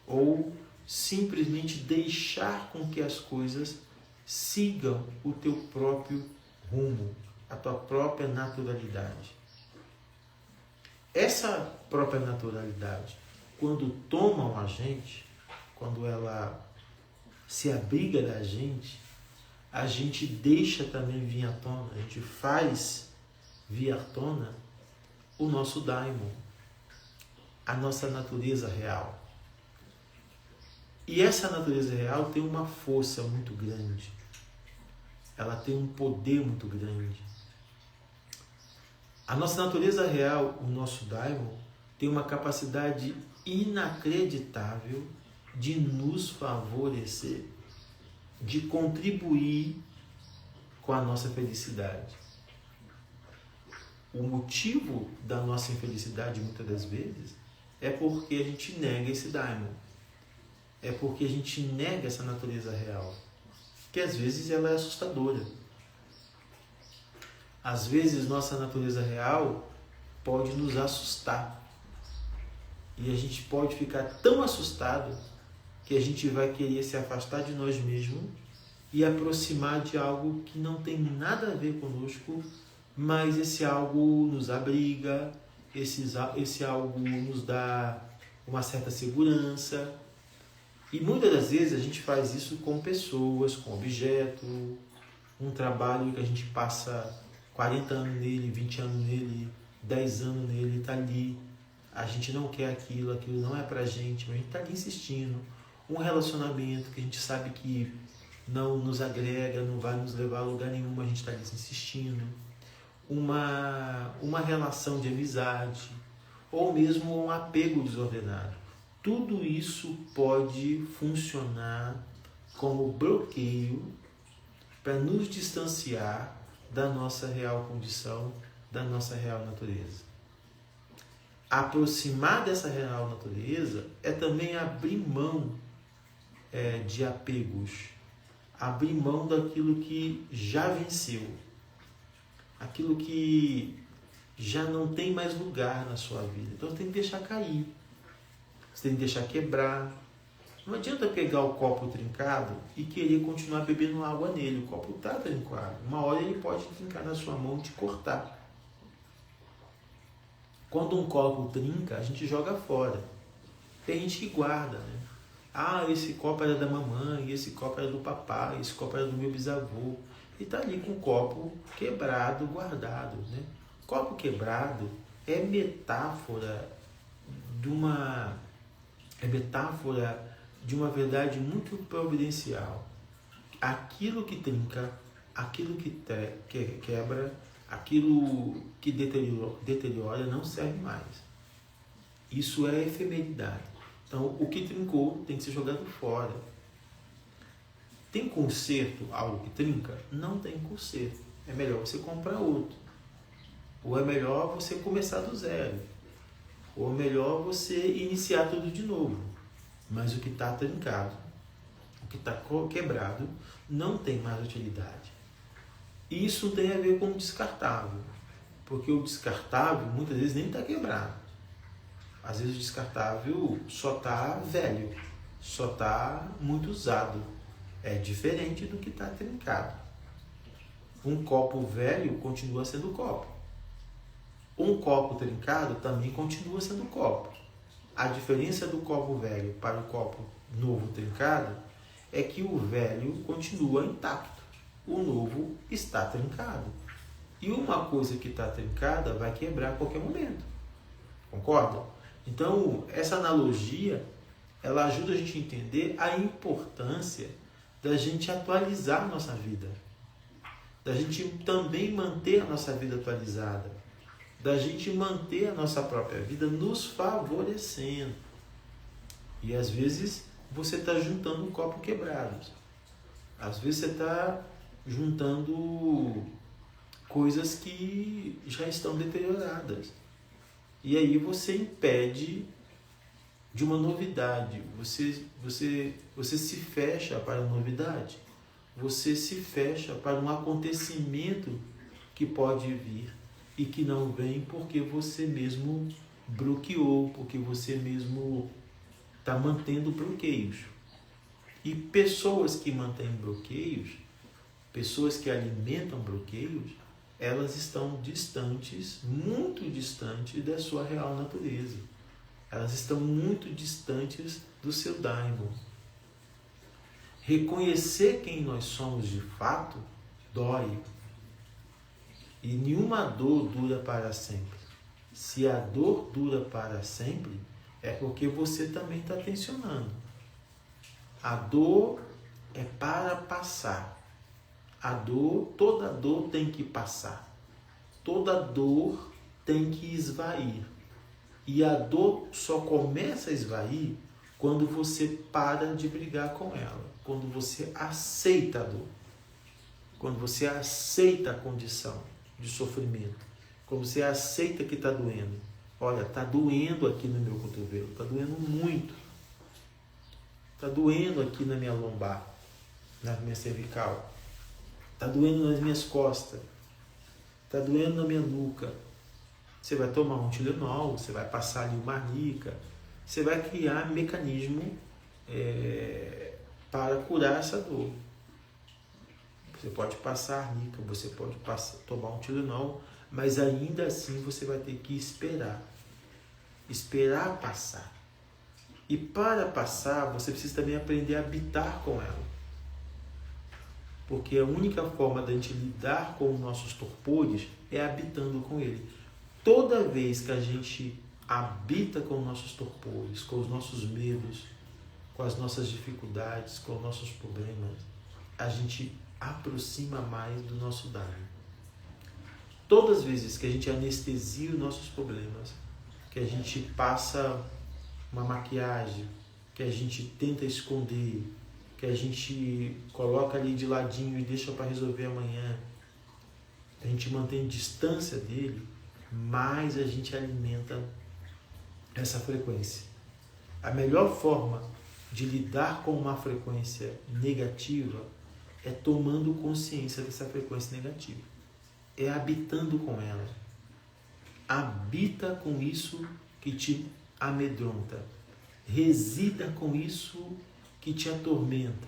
Ou simplesmente deixar com que as coisas sigam o teu próprio rumo, a tua própria naturalidade. Essa própria naturalidade, quando tomam a gente, quando ela se abriga da gente, a gente deixa também vir à tona, a gente faz vir à tona o nosso daimon, a nossa natureza real. E essa natureza real tem uma força muito grande, ela tem um poder muito grande. A nossa natureza real, o nosso daimon, tem uma capacidade inacreditável de nos favorecer, de contribuir com a nossa felicidade. O motivo da nossa infelicidade, muitas das vezes, é porque a gente nega esse daimon. É porque a gente nega essa natureza real, que às vezes ela é assustadora. Às vezes nossa natureza real pode nos assustar. E a gente pode ficar tão assustado que a gente vai querer se afastar de nós mesmos e aproximar de algo que não tem nada a ver conosco, mas esse algo nos abriga, esse algo nos dá uma certa segurança. E muitas das vezes a gente faz isso com pessoas, com objetos, um trabalho que a gente passa 40 anos nele, 20 anos nele, 10 anos nele, está ali. A gente não quer aquilo não é pra gente, mas a gente está ali insistindo. Um relacionamento que a gente sabe que não nos agrega, não vai nos levar a lugar nenhum, a gente está ali insistindo. Uma relação de amizade, ou mesmo um apego desordenado. Tudo isso pode funcionar como bloqueio para nos distanciar da nossa real condição, da nossa real natureza. Aproximar dessa real natureza é também abrir mão de apegos, abrir mão daquilo que já venceu, aquilo que já não tem mais lugar na sua vida. Então você tem que deixar cair, você tem que deixar quebrar. Não adianta pegar o copo trincado e querer continuar bebendo água nele. O copo está trincado. Uma hora ele pode trincar na sua mão e te cortar. Quando um copo trinca, a gente joga fora. Tem gente que guarda, né? Ah, esse copo era da mamãe, esse copo era do papai, esse copo era do meu bisavô. E está ali com o copo quebrado, guardado, né? Copo quebrado é metáfora de uma verdade muito providencial. Aquilo que trinca, aquilo que quebra, aquilo que deteriora não serve mais. Isso é efemeridade. Então, o que trincou tem que ser jogado fora. Tem conserto algo que trinca? Não tem conserto. É melhor você comprar outro. Ou é melhor você começar do zero. Ou é melhor você iniciar tudo de novo. Mas o que está trincado, o que está quebrado, não tem mais utilidade. Isso tem a ver com o descartável. Porque o descartável muitas vezes nem está quebrado. Às vezes o descartável só está velho, só está muito usado. É diferente do que está trincado. Um copo velho continua sendo copo. Um copo trincado também continua sendo copo. A diferença do copo velho para o copo novo trincado é que o velho continua intacto. O novo está trincado. E uma coisa que está trincada vai quebrar a qualquer momento. Concorda? Então, essa analogia, ela ajuda a gente a entender a importância da gente atualizar a nossa vida. Da gente também manter a nossa vida atualizada. Da gente manter a nossa própria vida nos favorecendo. E às vezes você está juntando um copo quebrado. Às vezes você está juntando coisas que já estão deterioradas. E aí você impede de uma novidade. Você se fecha para a novidade. Você se fecha para um acontecimento que pode vir e que não vem porque você mesmo bloqueou, porque você mesmo está mantendo bloqueios. E pessoas que mantêm bloqueios, pessoas que alimentam bloqueios, elas estão distantes, muito distantes da sua real natureza. Elas estão muito distantes do seu daimon. Reconhecer quem nós somos de fato dói. E nenhuma dor dura para sempre. Se a dor dura para sempre, é porque você também está tensionando. A dor é para passar. Toda dor tem que passar. Toda dor tem que esvair. E a dor só começa a esvair quando você para de brigar com ela. Quando você aceita a dor. Quando você aceita a condição de sofrimento. Quando você aceita que está doendo. Olha, está doendo aqui no meu cotovelo. Está doendo muito. Está doendo aqui na minha lombar. Na minha cervical. Está doendo nas minhas costas. Está doendo na minha nuca. Você vai tomar um Tilenol, você vai passar ali uma arnica, você vai criar mecanismo para curar essa dor. Você pode passar arnica, você pode tomar um Tilenol, mas ainda assim você vai ter que esperar. Esperar passar. E para passar, você precisa também aprender a habitar com ela. Porque a única forma da gente lidar com os nossos torpores é habitando com ele. Toda vez que a gente habita com os nossos torpores, com os nossos medos, com as nossas dificuldades, com os nossos problemas, a gente aproxima mais do nosso Dharma. Todas as vezes que a gente anestesia os nossos problemas, que a gente passa uma maquiagem, que a gente tenta esconder, que a gente coloca ali de ladinho e deixa para resolver amanhã, a gente mantém distância dele, mais a gente alimenta essa frequência. A melhor forma de lidar com uma frequência negativa é tomando consciência dessa frequência negativa. É habitando com ela. Habita com isso que te amedronta. Resida com isso que te atormenta.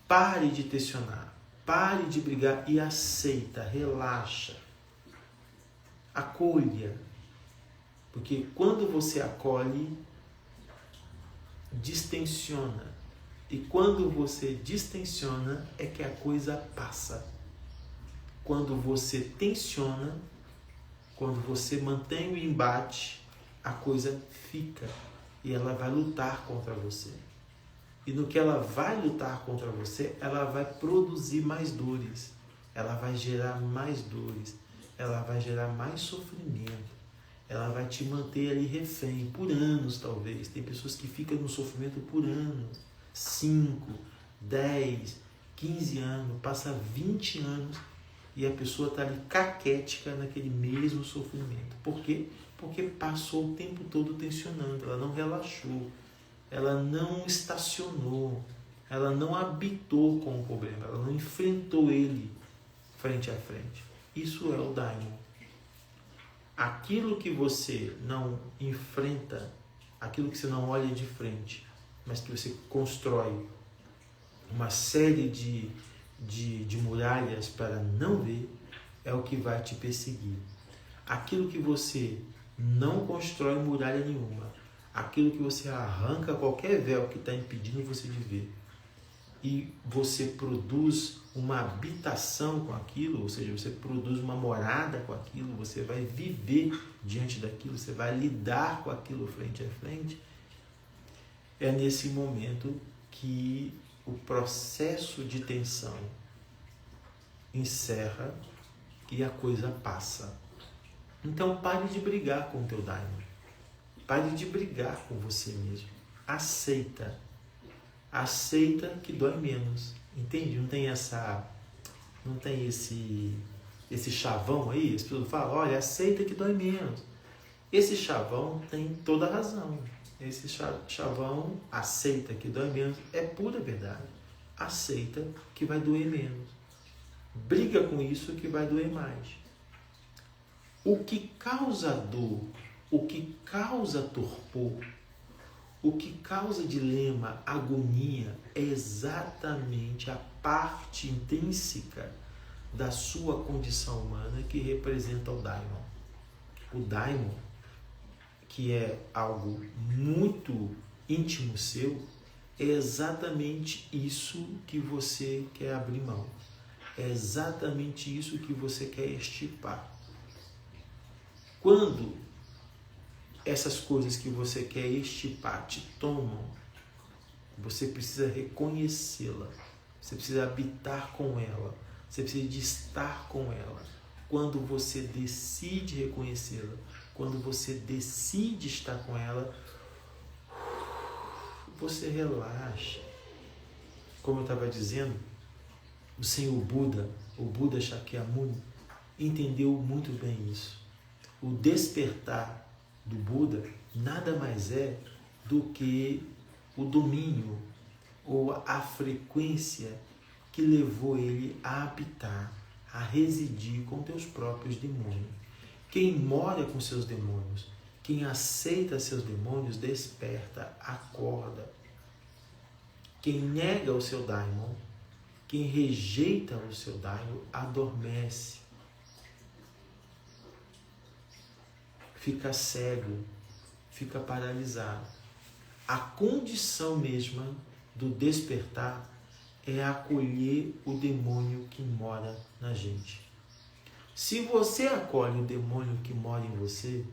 Pare de tensionar. Pare de brigar e aceita, relaxa. Acolha. Porque quando você acolhe, distensiona. E quando você distensiona, é que a coisa passa. Quando você tensiona, quando você mantém o embate, a coisa fica e ela vai lutar contra você. E no que ela vai lutar contra você, ela vai produzir mais dores, ela vai gerar mais dores, ela vai gerar mais sofrimento, ela vai te manter ali refém, por anos talvez. Tem pessoas que ficam no sofrimento por anos, 5, 10, 15 anos, passa 20 anos e a pessoa está ali caquética naquele mesmo sofrimento. Por quê? Porque passou o tempo todo tensionando, ela não relaxou, ela não estacionou, ela não habitou com o problema, ela não enfrentou ele frente a frente. Isso é o Daimon. Aquilo que você não enfrenta, aquilo que você não olha de frente, mas que você constrói uma série de muralhas para não ver, é o que vai te perseguir. Aquilo que você não constrói muralha nenhuma, aquilo que você arranca qualquer véu que está impedindo você de ver, e você produz uma habitação com aquilo, ou seja, você produz uma morada com aquilo, você vai viver diante daquilo, você vai lidar com aquilo frente a frente, é nesse momento que o processo de tensão encerra e a coisa passa. Então pare de brigar com o teu Daimon. Pare de brigar com você mesmo. Aceita. Aceita que dói menos. Entende? Não tem esse chavão aí. As pessoas falam, olha, aceita que dói menos. Esse chavão tem toda a razão. Esse chavão, aceita que dói menos, é pura verdade. Aceita que vai doer menos. Briga com isso que vai doer mais. O que causa dor, o que causa torpor, o que causa dilema, agonia, é exatamente a parte intrínseca da sua condição humana que representa o Daimon. O Daimon, que é algo muito íntimo seu, é exatamente isso que você quer abrir mão. É exatamente isso que você quer extirpar. Quando essas coisas que você quer extirpar te tomam, você precisa reconhecê-la, você precisa habitar com ela, você precisa de estar com ela. Quando você decide reconhecê-la, quando você decide estar com ela, você relaxa. Como eu estava dizendo, o Senhor Buda, o Buda Shakyamuni, entendeu muito bem isso. O despertar do Buda nada mais é do que o domínio ou a frequência que levou ele a habitar, a residir com teus próprios demônios. Quem mora com seus demônios, quem aceita seus demônios, desperta, acorda. Quem nega o seu Daimon, quem rejeita o seu Daimon, adormece. Fica cego, fica paralisado. A condição mesma do despertar é acolher o demônio que mora na gente. Se você acolhe o demônio que mora em você,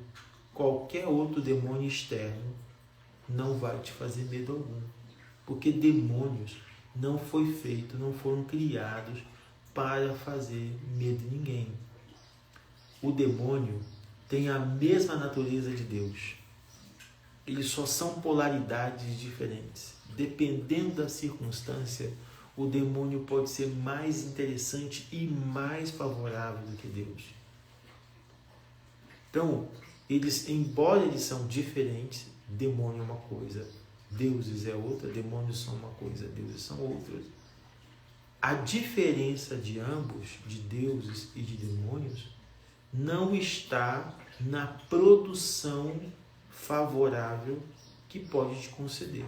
qualquer outro demônio externo não vai te fazer medo algum. Porque demônios não foram criados para fazer medo em ninguém. O demônio têm a mesma natureza de Deus. Eles só são polaridades diferentes. Dependendo da circunstância, o demônio pode ser mais interessante e mais favorável do que Deus. Então, embora eles são diferentes, demônio é uma coisa, deuses é outra, demônios são uma coisa, deuses são outras. A diferença de ambos, de deuses e de demônios, não está na produção favorável que pode te conceder.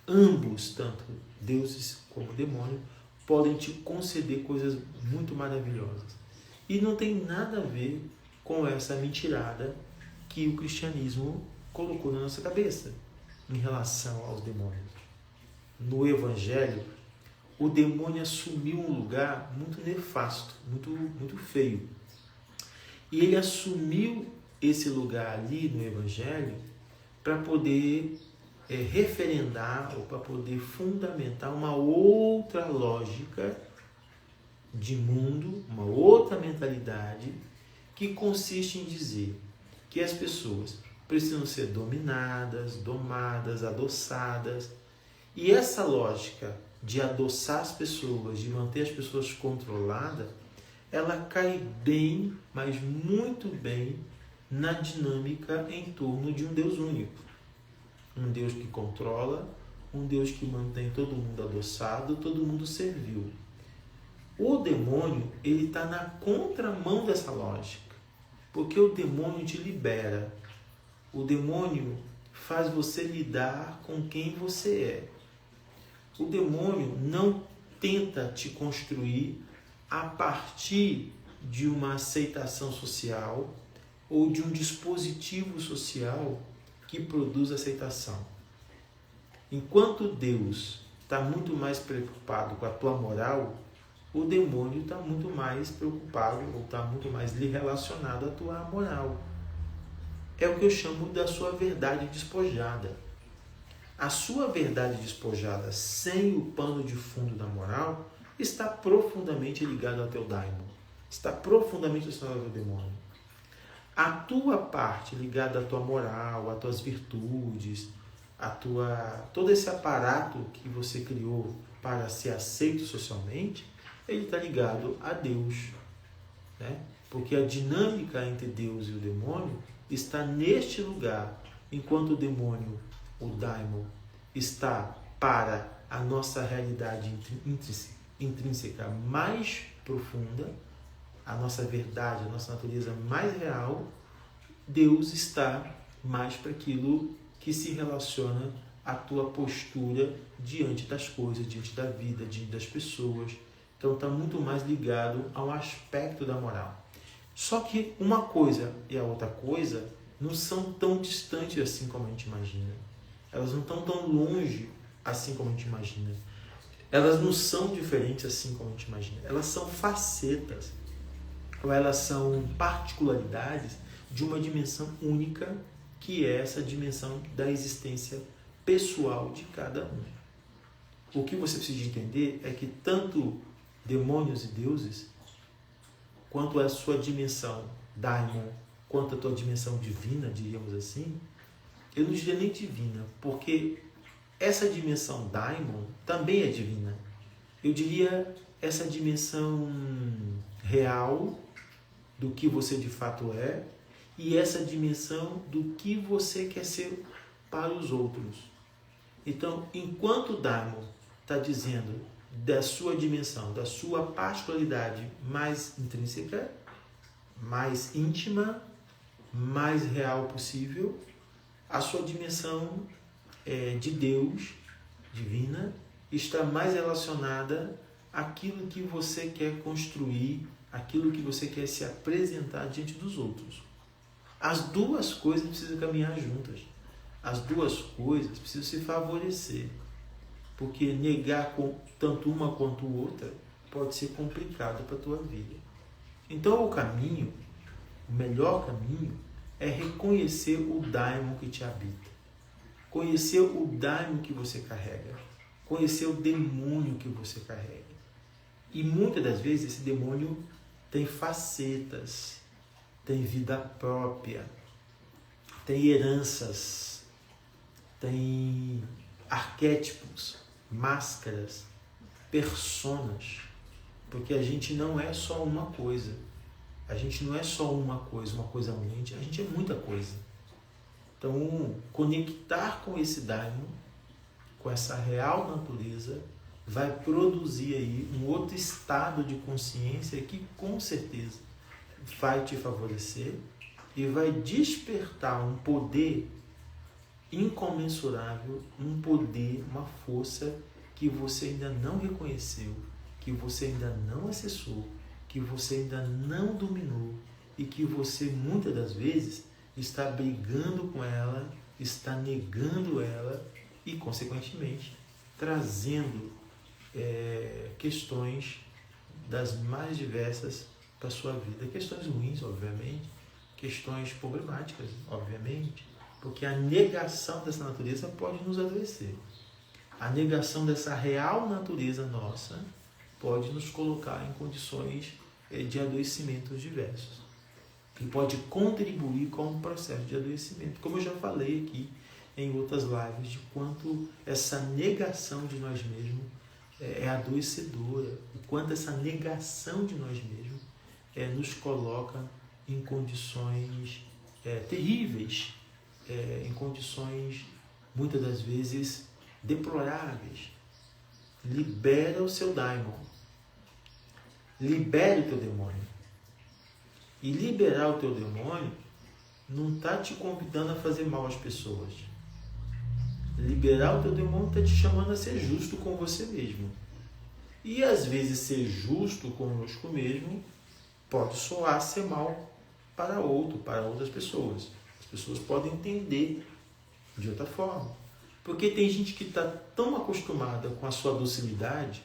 Ambos, tanto deuses como demônio, podem te conceder coisas muito maravilhosas. E não tem nada a ver com essa mentirada que o cristianismo colocou na nossa cabeça em relação aos demônios. No Evangelho, o demônio assumiu um lugar muito nefasto, muito feio. E ele assumiu esse lugar ali no Evangelho para poder referendar ou para poder fundamentar uma outra lógica de mundo, uma outra mentalidade que consiste em dizer que as pessoas precisam ser dominadas, domadas, adoçadas. E essa lógica de adoçar as pessoas, de manter as pessoas controladas, ela cai bem, mas muito bem, na dinâmica em torno de um Deus único. Um Deus que controla, um Deus que mantém todo mundo adoçado, todo mundo servil. O demônio, ele está na contramão dessa lógica, porque o demônio te libera. O demônio faz você lidar com quem você é. O demônio não tenta te construir a partir de uma aceitação social ou de um dispositivo social que produz aceitação. Enquanto Deus está muito mais preocupado com a tua moral, o demônio está muito mais preocupado ou está muito mais relacionado à tua moral. É o que eu chamo da sua verdade despojada. A sua verdade despojada, sem o pano de fundo da moral, está profundamente ligada ao teu daimon. Está profundamente relacionado ao teu demônio. A tua parte ligada à tua moral, às tuas virtudes, todo esse aparato que você criou para ser aceito socialmente, ele está ligado a Deus, né? Porque a dinâmica entre Deus e o demônio está neste lugar, enquanto o demônio, o daimon, está para a nossa realidade intrínseca mais profunda, a nossa verdade, a nossa natureza mais real. Deus está mais para aquilo que se relaciona à tua postura diante das coisas, diante da vida, diante das pessoas. Então está muito mais ligado ao aspecto da moral. Só que uma coisa e a outra coisa não são tão distantes assim como a gente imagina. Elas não estão tão longe assim como a gente imagina. Elas não são diferentes assim como a gente imagina. Elas são facetas, ou elas são particularidades de uma dimensão única, que é essa dimensão da existência pessoal de cada um. O que você precisa entender é que tanto demônios e deuses, quanto a sua dimensão daimon, quanto a tua dimensão divina, diríamos assim, eu não diria nem divina, porque essa dimensão daimon também é divina. Eu diria essa dimensão real do que você de fato é e essa dimensão do que você quer ser para os outros. Então, enquanto o daimon está dizendo da sua dimensão, da sua particularidade mais intrínseca, mais íntima, mais real possível, a sua dimensão de Deus, divina, está mais relacionada àquilo que você quer construir, àquilo que você quer se apresentar diante dos outros. As duas coisas precisam caminhar juntas. As duas coisas precisam se favorecer. Porque negar tanto uma quanto outra pode ser complicado para a tua vida. Então o melhor caminho é reconhecer o daimon que te habita. Conhecer o daimon que você carrega. Conhecer o demônio que você carrega. E muitas das vezes esse demônio tem facetas, tem vida própria, tem heranças, tem arquétipos, máscaras, personas, porque a gente não é só uma coisa. A gente não é só uma coisa única, a gente é muita coisa. Então, conectar com esse daimon, com essa real natureza, vai produzir aí um outro estado de consciência que com certeza vai te favorecer e vai despertar um poder incomensurável, um poder, uma força que você ainda não reconheceu, que você ainda não acessou, que você ainda não dominou e que você muitas das vezes está brigando com ela, está negando ela e, consequentemente, trazendo questões das mais diversas para a sua vida. Questões ruins, obviamente, questões problemáticas, obviamente, porque a negação dessa natureza pode nos adoecer. A negação dessa real natureza nossa pode nos colocar em condições de adoecimentos diversos. E pode contribuir com o processo de adoecimento. Como eu já falei aqui em outras lives, de quanto essa negação de nós mesmos é adoecedora, o quanto essa negação de nós mesmos nos coloca em condições terríveis, em condições, muitas das vezes, deploráveis. Libera o seu daimon. Libere o teu demônio. E liberar o teu demônio não está te convidando a fazer mal às pessoas. Liberar o teu demônio está te chamando a ser justo com você mesmo. E às vezes ser justo conosco mesmo pode soar ser mal para outras pessoas. As pessoas podem entender de outra forma. Porque tem gente que está tão acostumada com a sua docilidade,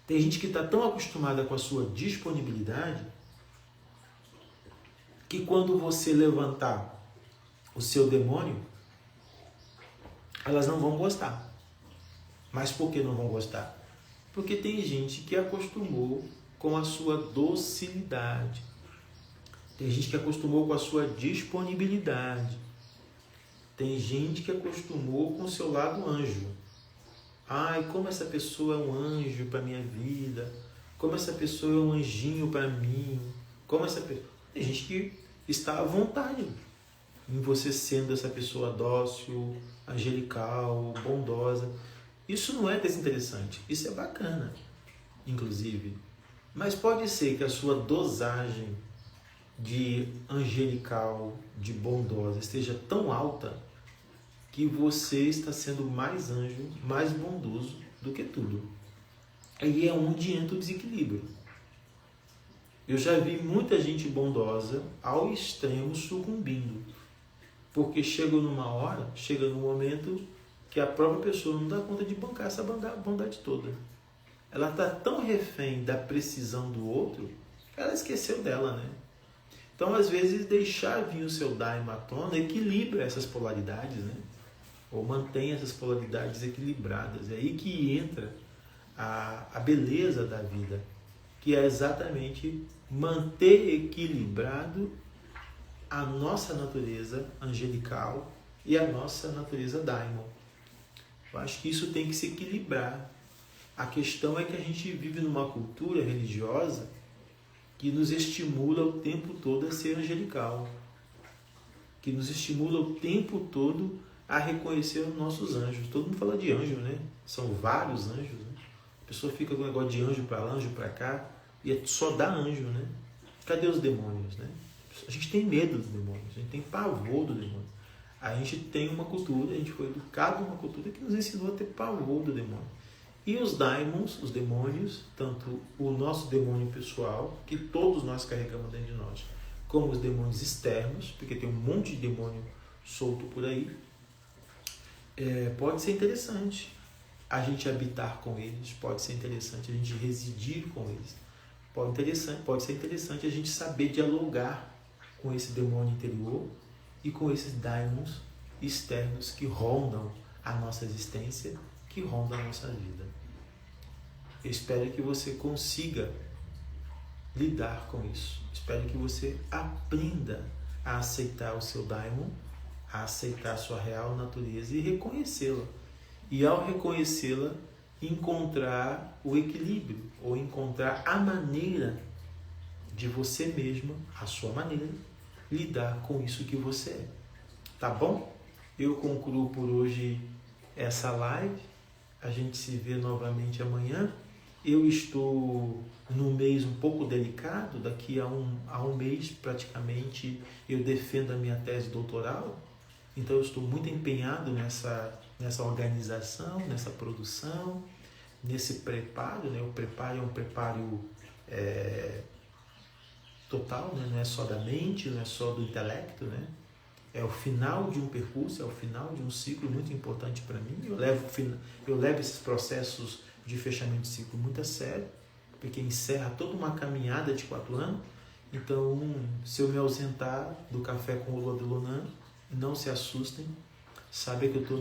tem gente que está tão acostumada com a sua disponibilidade, que quando você levantar o seu demônio, elas não vão gostar. Mas por que não vão gostar? Porque tem gente que acostumou com a sua docilidade. Tem gente que acostumou com a sua disponibilidade. Tem gente que acostumou com o seu lado anjo. Ai, como essa pessoa é um anjo para a minha vida. Como essa pessoa é um anjinho para mim. Como essa pessoa... Tem gente que está à vontade em você sendo essa pessoa dócil, angelical, bondosa. Isso não é desinteressante. Isso é bacana, inclusive. Mas pode ser que a sua dosagem de angelical, de bondosa, esteja tão alta que você está sendo mais anjo, mais bondoso do que tudo. Aí é onde entra o desequilíbrio. Eu já vi muita gente bondosa ao extremo sucumbindo. Porque chega numa hora, chega num momento que a própria pessoa não dá conta de bancar essa bondade toda. Ela está tão refém da precisão do outro, que ela esqueceu dela, né? Então, às vezes, deixar vir o seu daimon à tona equilibra essas polaridades, né? Ou mantém essas polaridades equilibradas. É aí que entra a beleza da vida, que é exatamente manter equilibrado a nossa natureza angelical e a nossa natureza daimon. Eu acho que isso tem que se equilibrar. A questão é que a gente vive numa cultura religiosa que nos estimula o tempo todo a ser angelical, que nos estimula o tempo todo a reconhecer os nossos anjos. Todo mundo fala de anjo, né? São vários anjos, né? A pessoa fica com o negócio de anjo para lá, anjo para cá, e só dá anjo, né? Cadê os demônios, né? A gente tem medo dos demônios, a gente tem pavor do demônio. A gente tem uma cultura, a gente foi educado numa cultura que nos ensinou a ter pavor do demônio. E os daimons, os demônios, tanto o nosso demônio pessoal, que todos nós carregamos dentro de nós, como os demônios externos, porque tem um monte de demônio solto por aí, pode ser interessante a gente habitar com eles, pode ser interessante a gente residir com eles, pode ser interessante a gente saber dialogar com esse demônio interior e com esses daimons externos que rondam a nossa existência, que rondam a nossa vida. Eu espero que você consiga lidar com isso. Espero que você aprenda a aceitar o seu daimon, a aceitar a sua real natureza e reconhecê-la. E ao reconhecê-la, encontrar o equilíbrio, ou encontrar a maneira de você mesmo, a sua maneira, lidar com isso que você é. Tá bom? Eu concluo por hoje essa live. A gente se vê novamente amanhã. Eu estou num mês um pouco delicado. Daqui a um mês, praticamente, eu defendo a minha tese doutoral. Então, eu estou muito empenhado nessa organização, nessa produção, nesse preparo. Né? O preparo é um preparo total, né? Não é só da mente, não é só do intelecto, né? É o final de um percurso, é o final de um ciclo muito importante para mim. Eu levo esses processos de fechamento de ciclo muito a sério, porque encerra toda uma caminhada de 4 anos. Então, se eu me ausentar do café com o Lua do Lunan, não se assustem. Sabe que eu estou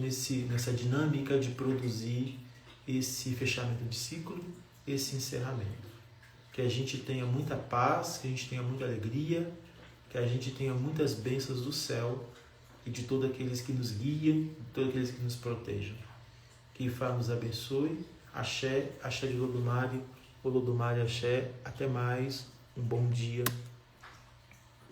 nessa dinâmica de produzir esse fechamento de ciclo, esse encerramento. Que a gente tenha muita paz, que a gente tenha muita alegria, que a gente tenha muitas bênçãos do céu e de todos aqueles que nos guiam, de todos aqueles que nos protejam. Que Ifá nos abençoe. Axé, Axé de Lodumare, Olodumare Axé. Até mais. Um bom dia.